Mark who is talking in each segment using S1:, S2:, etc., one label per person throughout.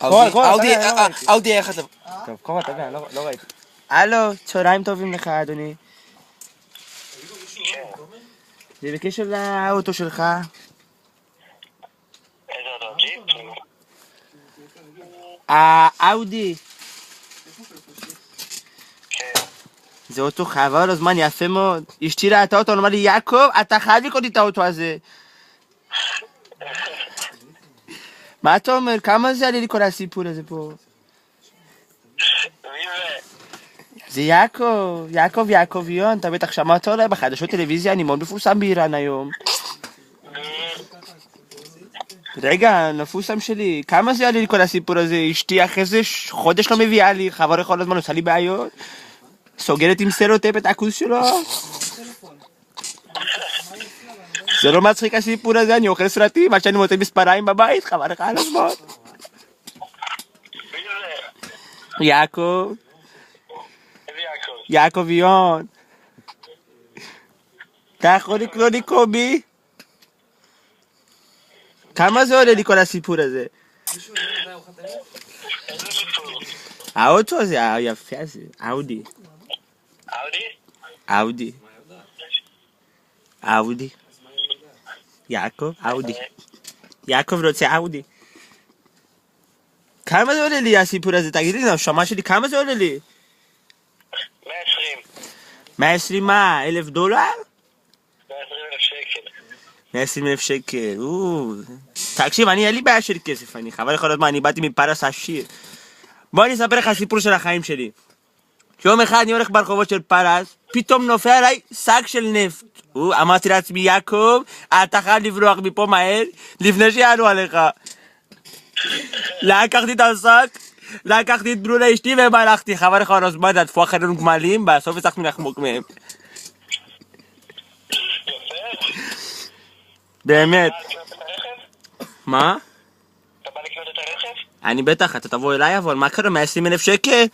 S1: אאודי איך אתה...
S2: טוב, קורא, תביא, לא ראיתי. הלו, צהריים טובים לך, אדוני. זה בקשר לאוטו שלך.
S3: איזה אותו ג'יפ?
S2: האאודי.
S3: כן.
S2: זה אוטו חבל לו זמן יפה מאוד. אשתי ראתה אותו, אמרה לי, יעקב, אתה חייב לקנות לי את האוטו הזה. מה אתה אומר? כמה זה עלי לי כל הסיפור הזה פה?
S3: מי זה?
S2: זה יעקביון, אתה בטח שמעת עליי בחדשות טלוויזיה, אני מאוד מפורסם באיראן היום. רגע, מפורסם שלי, כמה זה עלי לי כל הסיפור הזה? אשתי אחרי זה חודש לא מביאה לי, חבר כל הזמן עושה לי בעיות. סוגרת עם סלוטייפ את הכוס שלו. זה לא מצחיק הסיפור הזה, אני אוכל סרטים עד שאני מוצא מספריים בבית, חבל לך על הזמן.
S3: מי זה?
S2: יעקב.
S3: איזה יעקב?
S2: יעקביון. אתה יכול לקרוא לי קובי? כמה זה עולה לי כל הסיפור הזה?
S3: איזה סיפור?
S2: האוטו הזה, היפה הזה, אאודי.
S3: אאודי?
S2: אאודי. יעקב, אאודי. יעקב רוצה אאודי. כמה זה עולה לי הסיפור הזה? תגיד לי, נשמה שלי, כמה זה עולה לי?
S3: 120.
S2: 120 מה? $1,000?
S3: 120,000 שקל.
S2: 120,000 שקל, תקשיב, אין לי בעיה של כסף, אני חבל לך עוד מה, אני באתי מפרס עשיר. בוא אני אספר לך סיפור של החיים שלי. יום אחד אני הולך ברחובות של פרס, פתאום נופל עליי שק של נפט. אמרתי לעצמי, יעקב, אתה חייב לברוח מפה מהר, לפני שיעלו עליך. לקחתי את השק, לקחתי את ברונה אשתי והלכתי, חבל לך עוד הזמן, עטפו אחרינו גמלים, בסוף הצלחנו לחמוק מהם. באמת. מה?
S3: אתה בא לקנות את הרכב?
S2: אני בטח, אתה תבוא אליי, אבל מה קרה? 120,000 שקל?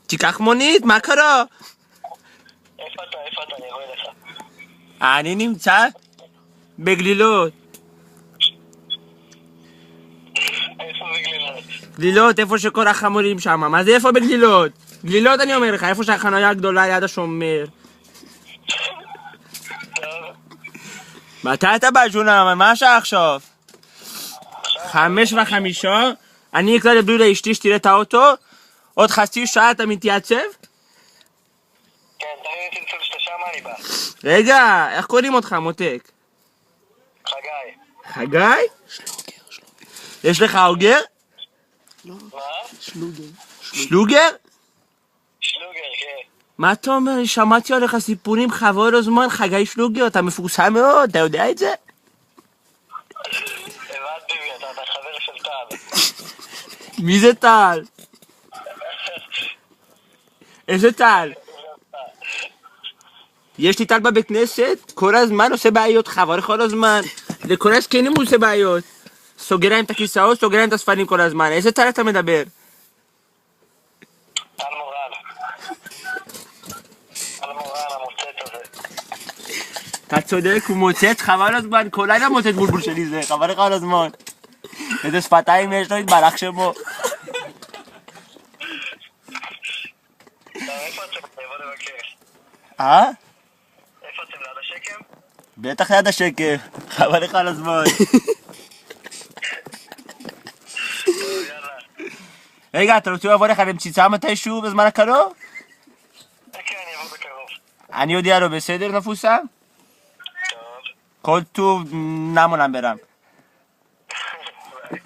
S2: תיקח מונית, מה קרה?
S3: איפה אתה? אני אבוא אליך.
S2: אני נמצא בגלילות.
S3: איפה בגלילות?
S2: גלילות, איפה שכל החמורים שם. מה זה איפה בגלילות? גלילות אני אומר לך, איפה שהחניה הגדולה ליד השומר.
S3: טוב.
S2: מתי אתה בא, ג'ונה? מה השעה עכשיו? 5:05. אני אקרא לבלו לאשתי שתראה את האוטו. עוד חצי שעה אתה מתייצב?
S3: כן, תראי לי צלצול שאתה שם, אני בא.
S2: רגע, איך קוראים אותך, מותק?
S3: חגי.
S2: חגי? יש לך אוגר?
S3: מה?
S2: שלוגר?
S3: שלוגר, כן.
S2: מה אתה אומר? אני שמעתי עליך סיפורים חבל לו זמן, חגי שלוגר, אתה מפורסם מאוד, אתה יודע את זה?
S3: הבנתי בי, אתה חבר של טל.
S2: מי זה טל? איזה טל? יש לי טל בבית כנסת, כל הזמן עושה בעיות, חבל כל הזמן. לכל הזקנים הוא עושה בעיות. סוגר להם את הכיסאות, סוגר להם את הספרים כל הזמן. איזה טל אתה מדבר?
S3: טל מורן. טל מורן, המוצץ הזה.
S2: אתה צודק, הוא מוצץ, חבל הזמן, כל לילה מוצץ בולבול שלי זה, חבל לך על הזמן. איזה שפתיים יש לו, התברך שמו.
S3: איפה אתם? אני אבוא לבקר. איפה אתם? ליד השקם?
S2: בטח ליד השקם, חבל לך על הזמן.
S3: טוב, יאללה.
S2: רגע, אתה רוצה לבוא לך למציצה מתישהו בזמן הקרוב?
S3: כן, אני אבוא בקרוב.
S2: אני יודע לו, בסדר נפוסה?
S3: טוב.
S2: כל טוב, נמו נמברם.
S3: ביי.